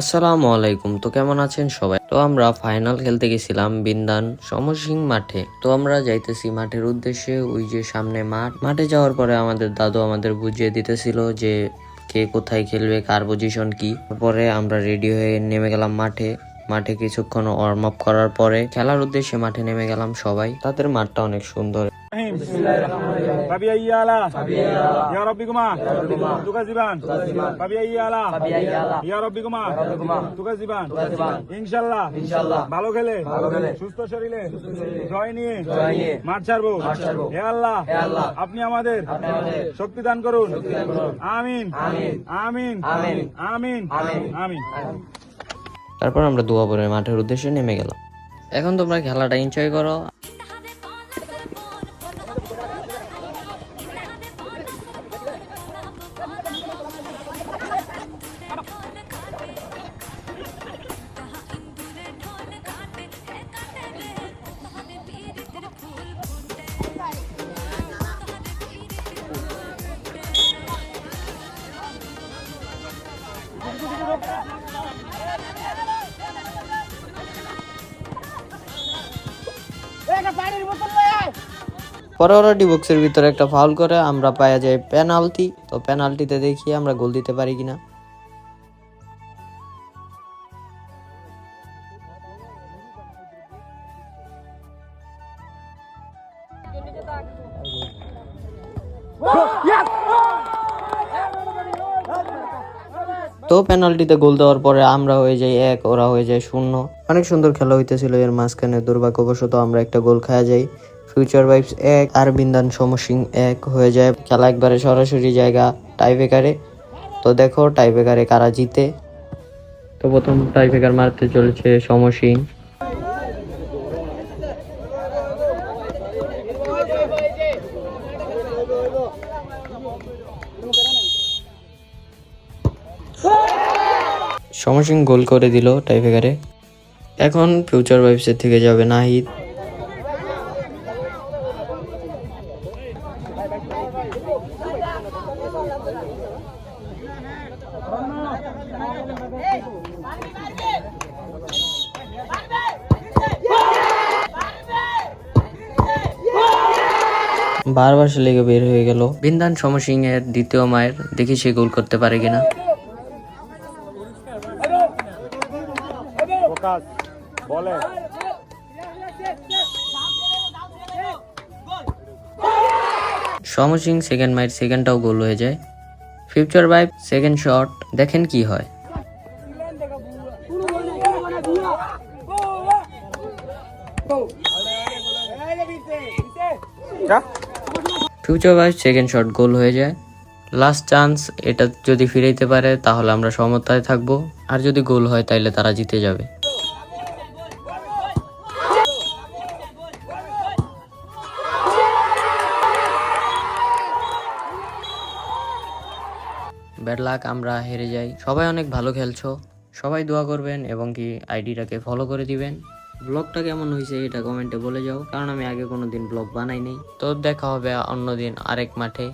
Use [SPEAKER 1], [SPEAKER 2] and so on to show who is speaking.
[SPEAKER 1] আসসালামু আলাইকুম। তো কেমন আছেন সবাই? তো আমরা ফাইনাল খেলতে গেছিলাম বিন্দান সমসিং মাঠে। তো আমরা যাইতেছি মাঠের উদ্দেশ্যে, ওই যে সামনে মাঠে যাওয়ার পরে আমাদের দাদু আমাদের বুঝিয়ে দিতেছিল যে কে কোথায় খেলবে, কার পজিশন কি। তারপরে আমরা রেডি হয়ে নেমে গেলাম মাঠে কিছুক্ষণ ওয়ার্ম আপ করার পরে খেলার উদ্দেশ্যে মাঠে নেমে গেলাম সবাই। তাদের মাঠটা অনেক সুন্দর।
[SPEAKER 2] ইনশাল্লাহ ভালো খেলে সুস্থ শরীরে জয় নিয়ে মাঠ ছাড়বো। হে আল্লাহ, আপনি আমাদের শক্তি দান করুন। আমিন আমিন আমিন আমিন।
[SPEAKER 1] তারপর আমরা দোয়া পরে মাঠের উদ্দেশ্যে নেমে গেলাম। এখন তোমরা খেলাটা এনজয় করো। পরে ওরা ডি বক্সের ভিতরে একটা ফাউল করে, আমরা পাওয়া যায় পেনাল্টি। তো পেনাল্টিতে দেখি আমরা গোল দিতে পারি কিনা। তো পেনাল্টিতে গোল দেওয়ার পরে আমরা হয়ে যাই 1, ওরা হয়ে যায় 0। অনেক সুন্দর খেলা হইতেছিল। এর মাঝখানে দুর্ভাগ্যবশত আমরা একটা গোল খাওয়া যাই। ফিউচার ভাইবস 1 আর বিন্দান সমসিং 1 হয়ে যায়। খেলা একবারে সরাসরি জায়গা টাইব্রেকারে। তো দেখো টাইব্রেকারে কারা জিতে। তো প্রথম টাইব্রেকার মারতে চলেছে সমসিং। সমসিং গোল করে দিল টাইব্রেকারে। এখন ফিউচার ভাইবসের থেকে যাবে নাহিদ। বারবার সে লেগে বের হয়ে গেল। বিন্দান সমসিং এর দ্বিতীয় মায়ের, দেখি সে গোল করতে পারে কিনা। সমসিং সেকেন্ড মাইর, সেকেন্ডটাও গোল হয়ে যায়। ফিউচার ভাইব সেকেন্ড শট, দেখেন কি হয়। Future vibe second shot goal হয়ে যায়। লাস্ট চান্স, এটা যদি ফিরাইতে পারে তাহলে আমরা সমতায় থাকবো, আর যদি গোল হয় তাহলে তারা জিতে যাবে। ব্যাড লাক, আমরা হেরে যাই। সবাই অনেক ভালো খেলছো, সবাই দোয়া করবেন এবং কি আইডিটাকে ফলো করে দিবেন। ব্লগটা কেমন হয়েছে এটা কমেন্টে বলে যাও, কারণ আমি আগে কোনোদিন ব্লগ বানাই নাই। তো দেখা হবে অন্যদিন আরেক মাঠে।